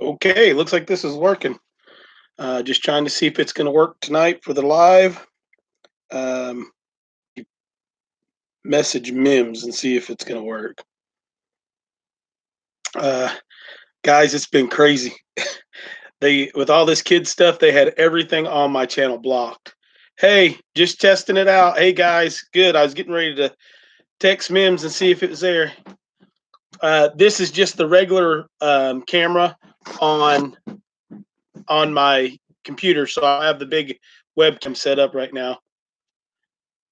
Okay, looks like this is working. Just trying to see if it's going to work tonight for the live. Um, Message Mims and see if it's going to work. Uh, Guys, it's been crazy. They with all this kid stuff, they had everything on my channel blocked. Hey, just testing it out. Hey guys, good. I was getting ready to text Mims and see if it was there. This is just the regular camera on my computer, so I have the big webcam set up right now.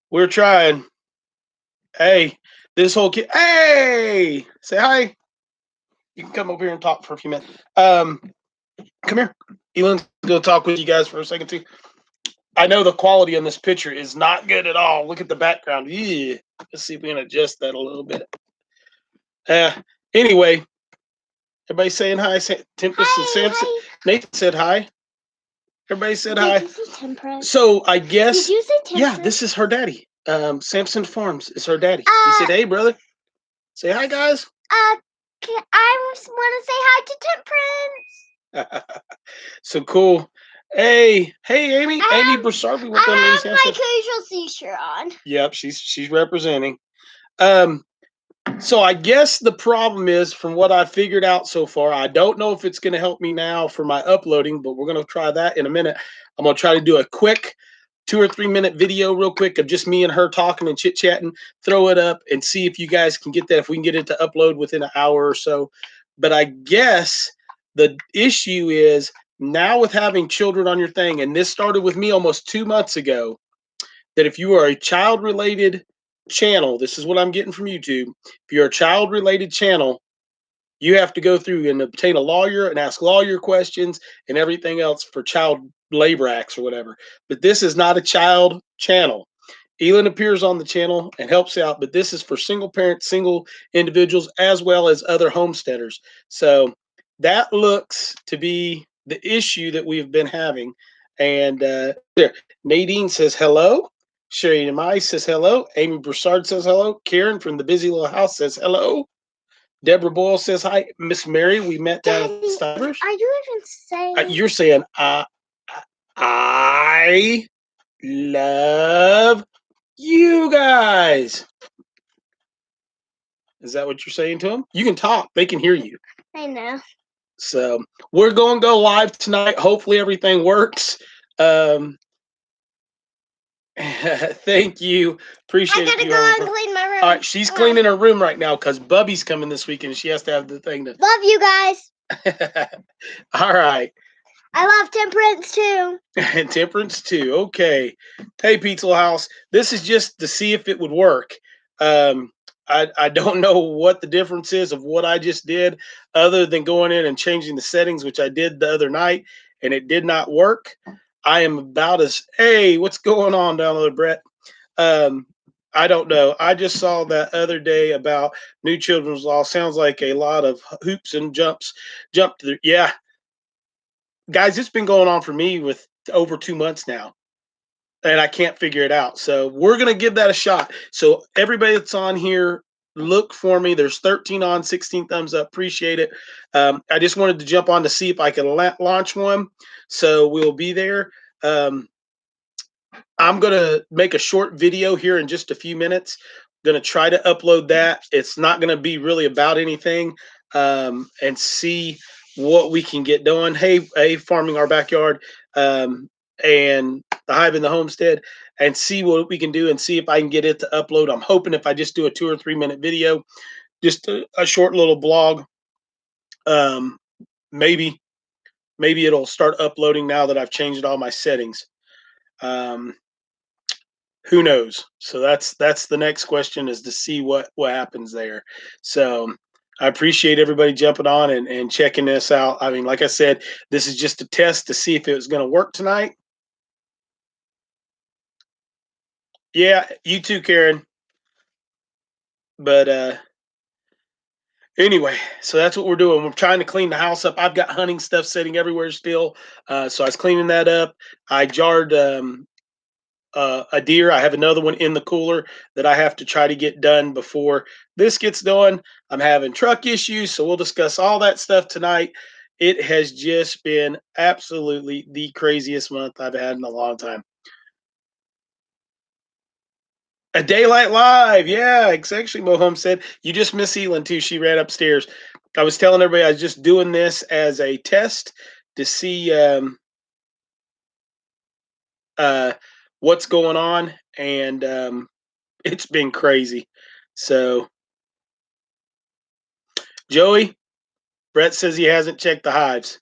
We're trying. Hey, this whole kid. Hey, say hi. You can come over here and talk for a few minutes. Come here. ELYN's gonna talk with you guys for a second too. I know the quality on this picture is not good at all. Look at the background. Yeah. Let's see if we can adjust that a little bit. Uh, anyway, everybody saying hi. Tempest and Samson. Hi. Nathan said hi. Everybody said hi. So I guess, did you say Tempest? Yeah, this is her daddy. Samson Farms is her daddy. He said, "Hey, brother, say hi, guys." I want to say hi to Temperance. So cool. Hey, Amy. Amy Broussard. I have my casual t-shirt on. Yep, she's representing. So I guess the problem is, from what I figured out so far, I don't know if it's going to help me now for my uploading, but we're going to try that in a minute. I'm going to try to do a quick 2 or 3 minute video real quick of just me and her talking and chit chatting, throw it up and see if you guys can get that, if we can get it to upload within an hour or so. But I guess the issue is now with having children on your thing, and this started with me almost 2 months ago, that if you are a child related channel, this is what I'm getting from YouTube. If you're a child related channel, you have to go through and obtain a lawyer and ask lawyer questions and everything else for child labor acts or whatever. But this is not a child channel. ELYN appears on the channel and helps out, but this is for single parents, single individuals, as well as other homesteaders. So that looks to be the issue that we've been having. And there, Nadine says hello. Sherry Demai says hello. Amy Broussard says hello. Karen from the Busy Little House says hello. Deborah Boyle says hi. Miss Mary, we met down at Stivers. Are you even saying? You're saying I love you guys. Is that what you're saying to them? You can talk. They can hear you. I know. So we're going to go live tonight. Hopefully everything works. Thank you. Appreciate it. I gotta go and clean my room. All right, she's cleaning her room right now because Bubby's coming this weekend. She has to have the thing to. Love you guys. All right. I love Temperance too. And Temperance too. Okay. Hey, Pizza House. This is just to see if it would work. I don't know what the difference is of what I just did, other than going in and changing the settings, which I did the other night, and it did not work. I am about as, hey, what's going on down there, Brett? I don't know. I just saw that other day about new children's law. Sounds like a lot of hoops and jump through. Yeah. Guys, it's been going on for me with over 2 months now, and I can't figure it out. So we're going to give that a shot. So everybody that's on here, look for me. There's 13 on, 16 thumbs up. Appreciate it. I just wanted to jump on to see if I can launch one. So we'll be there. I'm going to make a short video here in just a few minutes. Going to try to upload that. It's not going to be really about anything, and see what we can get done. Hey, Farming Our Backyard, and the Hive in the Homestead, and see what we can do and see if I can get it to upload. I'm hoping if I just do a 2 or 3 minute video, just a short little blog, maybe it'll start uploading now that I've changed all my settings. Who knows? So that's the next question, is to see what happens there. So I appreciate everybody jumping on and checking this out. I mean, like I said, this is just a test to see if it was going to work tonight. Yeah, you too, Karen. But anyway, so that's what we're doing. We're trying to clean the house up. I've got hunting stuff sitting everywhere still. So I was cleaning that up. I jarred a deer. I have another one in the cooler that I have to try to get done before this gets done. I'm having truck issues, so we'll discuss all that stuff tonight. It has just been absolutely the craziest month I've had in a long time. A Daylight Live, yeah. It's actually Moham said you just miss ELYN too. She ran upstairs. I was telling everybody I was just doing this as a test to see uh, what's going on, and it's been crazy. So, Joey, Brett says he hasn't checked the hives.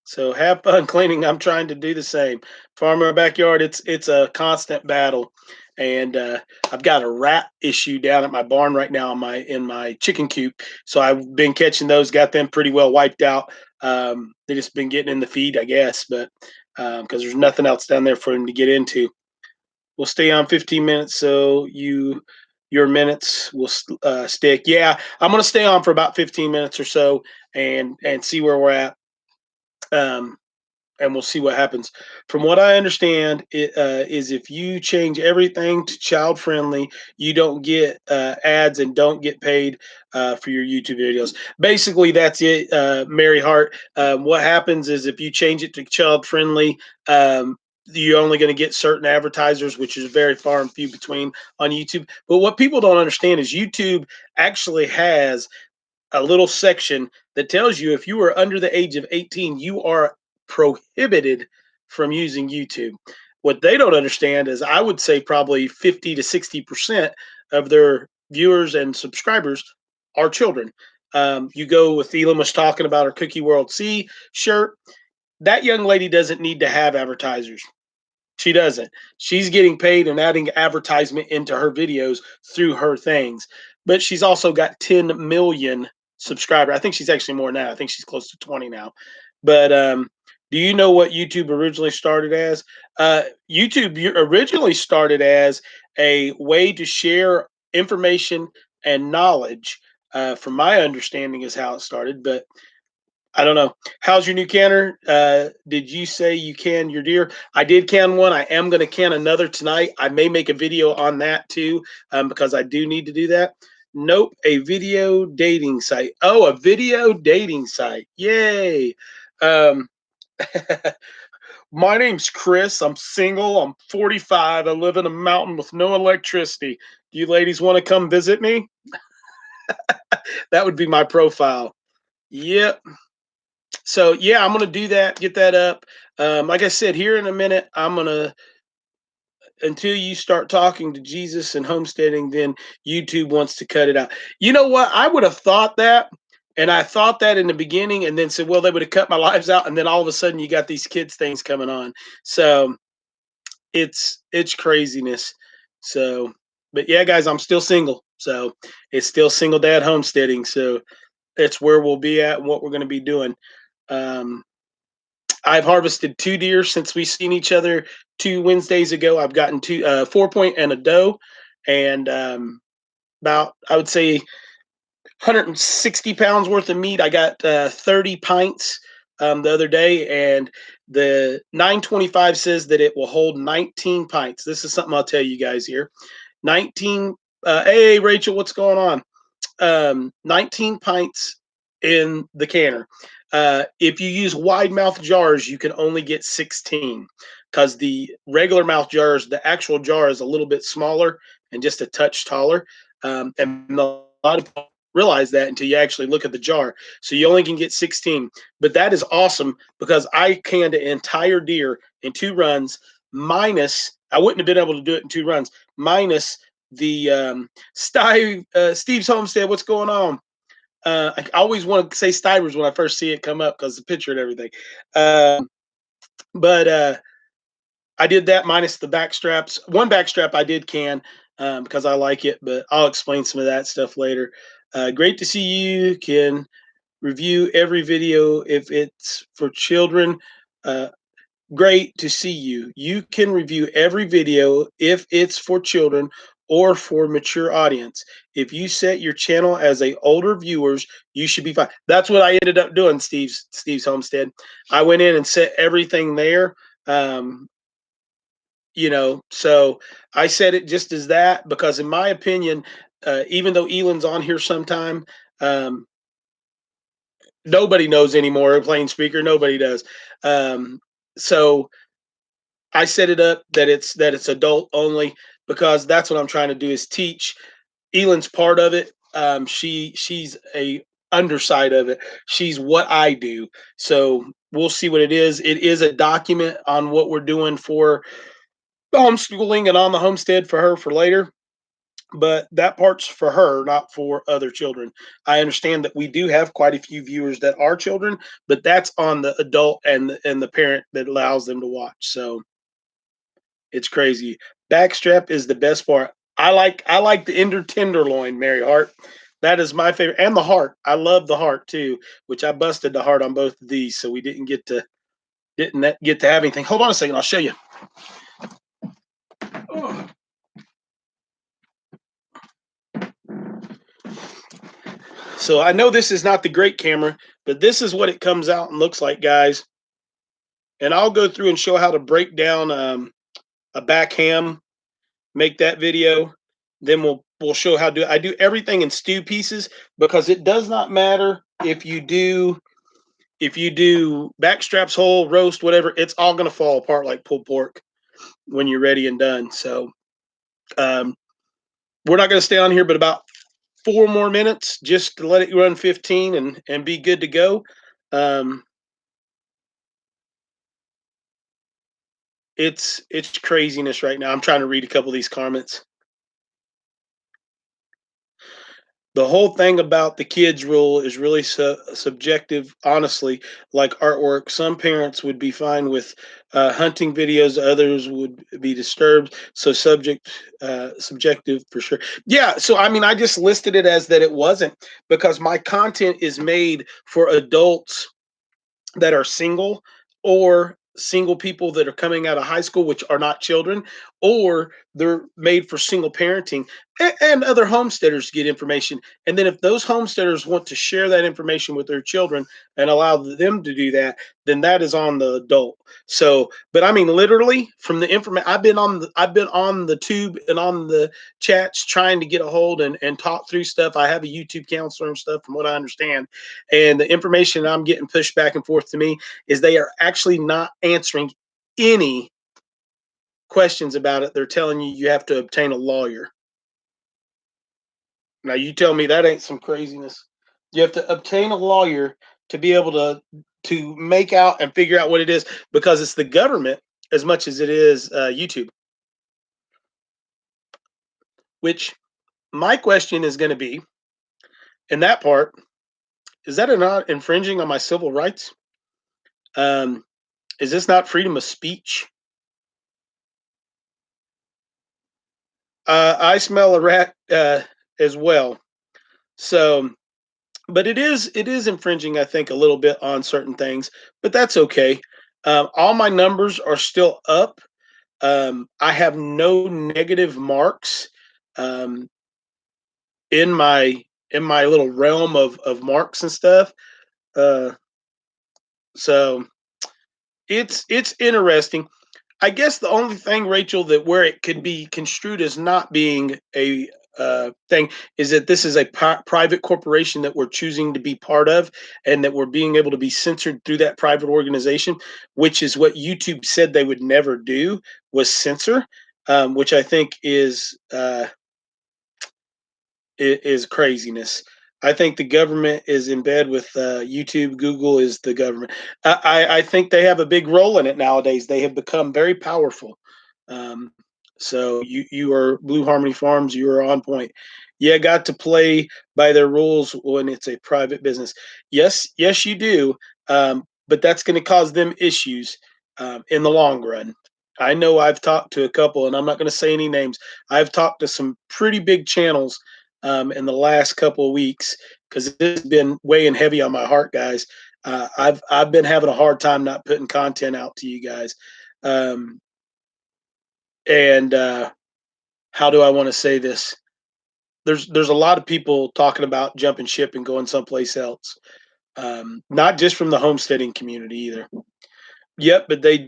So have fun cleaning. I'm trying to do the same. Farmer backyard, it's a constant battle, and I've got a rat issue down at my barn right now in my chicken coop. So I've been catching those, got them pretty well wiped out. They just been getting in the feed, I guess, but because there's nothing else down there for them to get into. We'll stay on 15 minutes, so your minutes will stick. Yeah, I'm gonna stay on for about 15 minutes or so, and see where we're at. Um, and we'll see what happens. From what I understand, is if you change everything to child friendly, you don't get ads and don't get paid for your YouTube videos. Basically, that's it, Mary Hart. What happens is if you change it to child friendly, you're only going to get certain advertisers, which is very far and few between on YouTube. But what people don't understand is YouTube actually has a little section that tells you if you are under the age of 18, you are prohibited from using YouTube. What they don't understand is I would say probably 50 to 60% of their viewers and subscribers are children. You go with ELYN was talking about her Cookie World C shirt. That young lady doesn't need to have advertisers. She doesn't. She's getting paid and adding advertisement into her videos through her things. But she's also got 10 million subscribers. I think she's actually more now. I think she's close to 20 now. But do you know what YouTube originally started as? YouTube originally started as a way to share information and knowledge. From my understanding, is how it started. But I don't know. How's your new canner? Did you say you canned your deer? I did can one. I am going to can another tonight. I may make a video on that too, because I do need to do that. Nope, a video dating site. Oh, a video dating site. Yay. Um, my name's Chris. I'm single. I'm 45. I live in a mountain with no electricity. Do you ladies want to come visit me? That would be my profile. Yep. So yeah, I'm gonna do that, get that up. Like I said, here in a minute, I'm gonna until you start talking to Jesus and homesteading, then YouTube wants to cut it out. You know what? I would have thought that, and I thought that in the beginning, and then said, well, they would have cut my lives out, and then all of a sudden you got these kids things coming on. So it's craziness. So, but yeah, guys, I'm still single, so it's still single dad homesteading. So it's where we'll be at and what we're going to be doing. Um, I've harvested 2 deer since we've seen each other 2 Wednesdays ago. I've gotten 4 point and a doe, and about I would say 160 pounds worth of meat. I got 30 pints the other day, and the 925 says that it will hold 19 pints. This is something I'll tell you guys here. 19. Hey, Rachel, what's going on? 19 pints in the canner. If you use wide mouth jars, you can only get 16 because the regular mouth jars, the actual jar is a little bit smaller and just a touch taller. And a lot of people realize that until you actually look at the jar. So you only can get 16. But that is awesome because I canned an entire deer in 2 runs, minus, I wouldn't have been able to do it in 2 runs, minus the Steve's Homestead. What's going on? I always want to say Stivers when I first see it come up because the picture and everything. But I did that minus the back straps. One back strap I did can because I like it, but I'll explain some of that stuff later. Great to see you. Can review every video if it's for children. Great to see you. You can review every video if it's for children or for mature audience. If you set your channel as a older viewers, you should be fine. That's what I ended up doing, Steve's Homestead. I went in and set everything there. Um, So I said it just as that because, in my opinion, even though Elon's on here sometime, um, nobody knows anymore. Plain speaker, nobody does. Um, so I set it up that it's adult only because that's what I'm trying to do is teach. Elyn's part of it. She's a underside of it. She's what I do. So we'll see what it is. It is a document on what we're doing for homeschooling and on the homestead for her for later. But that part's for her, not for other children. I understand that we do have quite a few viewers that are children, but that's on the adult and the parent that allows them to watch. So it's crazy. Backstrap is the best part. I like the inner tenderloin, Mary Hart. That is my favorite, and the heart. I love the heart too, which I busted the heart on both of these, so we didn't get to have anything. Hold on a second, I'll show you. Oh. So I know this is not the great camera, but this is what it comes out and looks like, guys. And I'll go through and show how to break down a back ham, make that video. Then we'll show how to do it. I do everything in stew pieces because it does not matter if you do back straps whole, roast, whatever, it's all gonna fall apart like pulled pork when you're ready and done. So um, we're not gonna stay on here but about 4 more minutes just to let it run 15 and be good to go. Um, it's craziness right now. I'm trying to read a couple of these comments. The whole thing about the kids rule is really subjective, honestly. Like artwork, some parents would be fine with hunting videos, others would be disturbed. So subjective for sure. Yeah, so I mean, I just listed it as that it wasn't, because my content is made for adults that are single, or single people that are coming out of high school, which are not children, or they're made for single parenting, and other homesteaders get information. And then if those homesteaders want to share that information with their children and allow them to do that, then that is on the adult. So, but I mean, literally from the information, I've been on the tube and on the chats trying to get a hold and talk through stuff. I have a YouTube counselor and stuff, from what I understand, and the information I'm getting pushed back and forth to me is they are actually not answering any questions about it. They're telling you you have to obtain a lawyer. Now you tell me that ain't some craziness. You have to obtain a lawyer to be able to make out and figure out what it is, because it's the government as much as it is YouTube. Which my question is going to be, in that part, is that not infringing on my civil rights? Um, is this not freedom of speech? I smell a rat as well. So, but it is infringing, I think, a little bit on certain things, but that's okay. All my numbers are still up. I have no negative marks um, in my little realm of marks and stuff. Uh, so it's interesting. I guess the only thing, Rachel, that where it could be construed as not being a thing is that this is a private corporation that we're choosing to be part of, and that we're being able to be censored through that private organization, which is what YouTube said they would never do, was censor, which I think is craziness. I think the government is in bed with YouTube. Google is the government. I think they have a big role in it nowadays. They have become very powerful. Um, so you are Blue Harmony Farms. You are on point. You got to play by their rules when it's a private business. Yes, yes, you do. But that's going to cause them issues in the long run. I know I've talked to a couple, and I'm not going to say any names. I've talked to some pretty big channels in the last couple of weeks, because it's been weighing heavy on my heart, guys. I've been having a hard time not putting content out to you guys. Um, and How do I want to say this? There's a lot of people talking about jumping ship and going someplace else. Not just from the homesteading community either. Yep, but they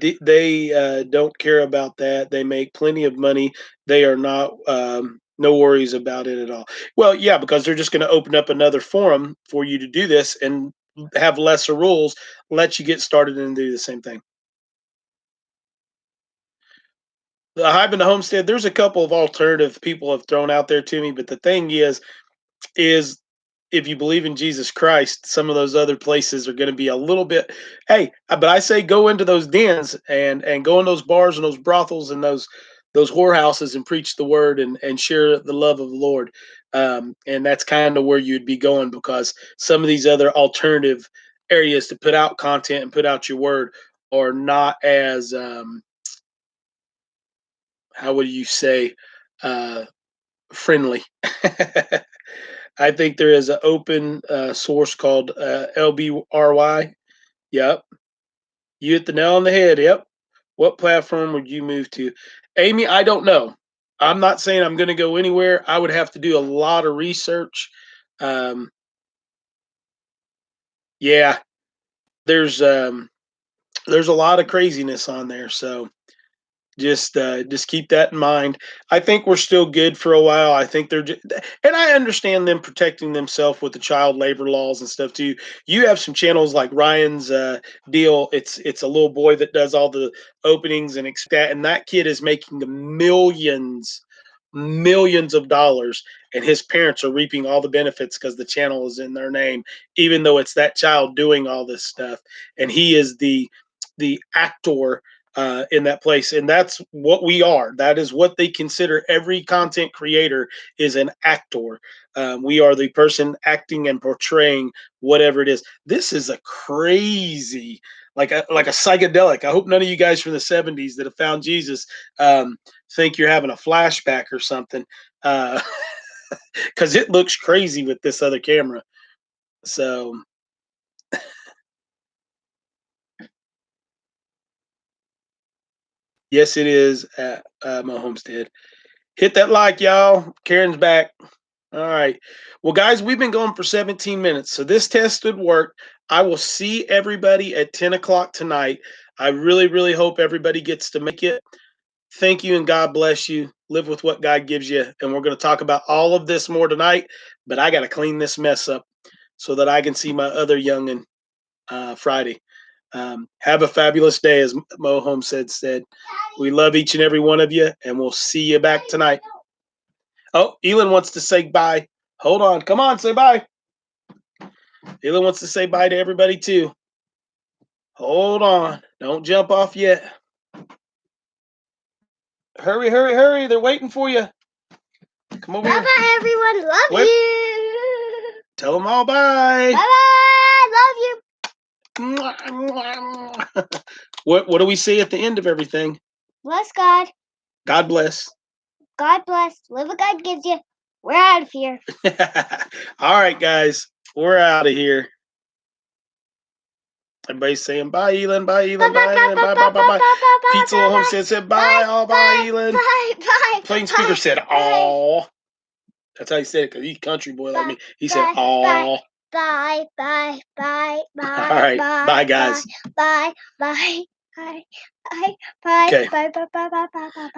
don't care about that. They make plenty of money. They are not no worries about it at all. Well, yeah, because they're just going to open up another forum for you to do this and have lesser rules, let you get started and do the same thing. The hive and the homestead. There's a couple of alternative people have thrown out there to me, but the thing is if you believe in Jesus Christ, some of those other places are going to be a little bit. Hey, but I say go into those dens and go in those bars and those brothels and those whorehouses and preach the word and share the love of the Lord. And that's kind of where you'd be going because some of these other alternative areas to put out content and put out your word are not as how would you say uh, friendly. I think there is an open source called LBRY. Yep. You hit the nail on the head. Yep. What platform would you move to? Amy, I don't know. I'm not saying I'm going to go anywhere. I would have to do a lot of research. Um, yeah, there's um, there's a lot of craziness on there. So just keep that in mind. I think we're still good for a while. I think and I understand them protecting themselves with the child labor laws and stuff too. You have some channels like Ryan's deal. It's a little boy that does all the openings and that kid is making the millions of dollars, and his parents are reaping all the benefits because the channel is in their name, even though it's that child doing all this stuff, and he is the actor in that place, and that's what we are. That is what they consider. Every content creator is an actor. We are the person acting and portraying whatever it is. This is a crazy, like a psychedelic. I hope none of you guys from the '70s that have found Jesus think you're having a flashback or something, because it looks crazy with this other camera. So yes, it is at my homestead. Hit that like, y'all. Karen's back. All right. Well, guys, we've been going for 17 minutes, so this test would work. I will see everybody at 10 o'clock tonight. I really, really hope everybody gets to make it. Thank you and God bless you. Live with what God gives you. And we're going to talk about all of this more tonight, but I got to clean this mess up so that I can see my other youngin' Friday. Have a fabulous day, as Mo Homestead said. We love each and every one of you, and we'll see you back tonight. Oh, Elon wants to say bye. Hold on. Come on, say bye. Elon wants to say bye to everybody too. Hold on. Don't jump off yet. Hurry, hurry, hurry. They're waiting for you. Come over here. Bye-bye, everyone. Love Wait. you. Tell them all bye. Bye-bye. Love you. What do we say at the end of everything? Bless God. God bless. God bless. Live what God gives you. We're out of here. All right, guys. We're out of here. Everybody's saying bye, Elon. Bye, Elon. Bye, Elon. Bye, bye, bye, bye. Pizza Little Homestead said bye. All bye, Elon. Bye. Plain Speaker said all. That's how he said it because he's a country boy like me. He said all. Bye. All right. Bye, guys. Bye. Okay. Bye.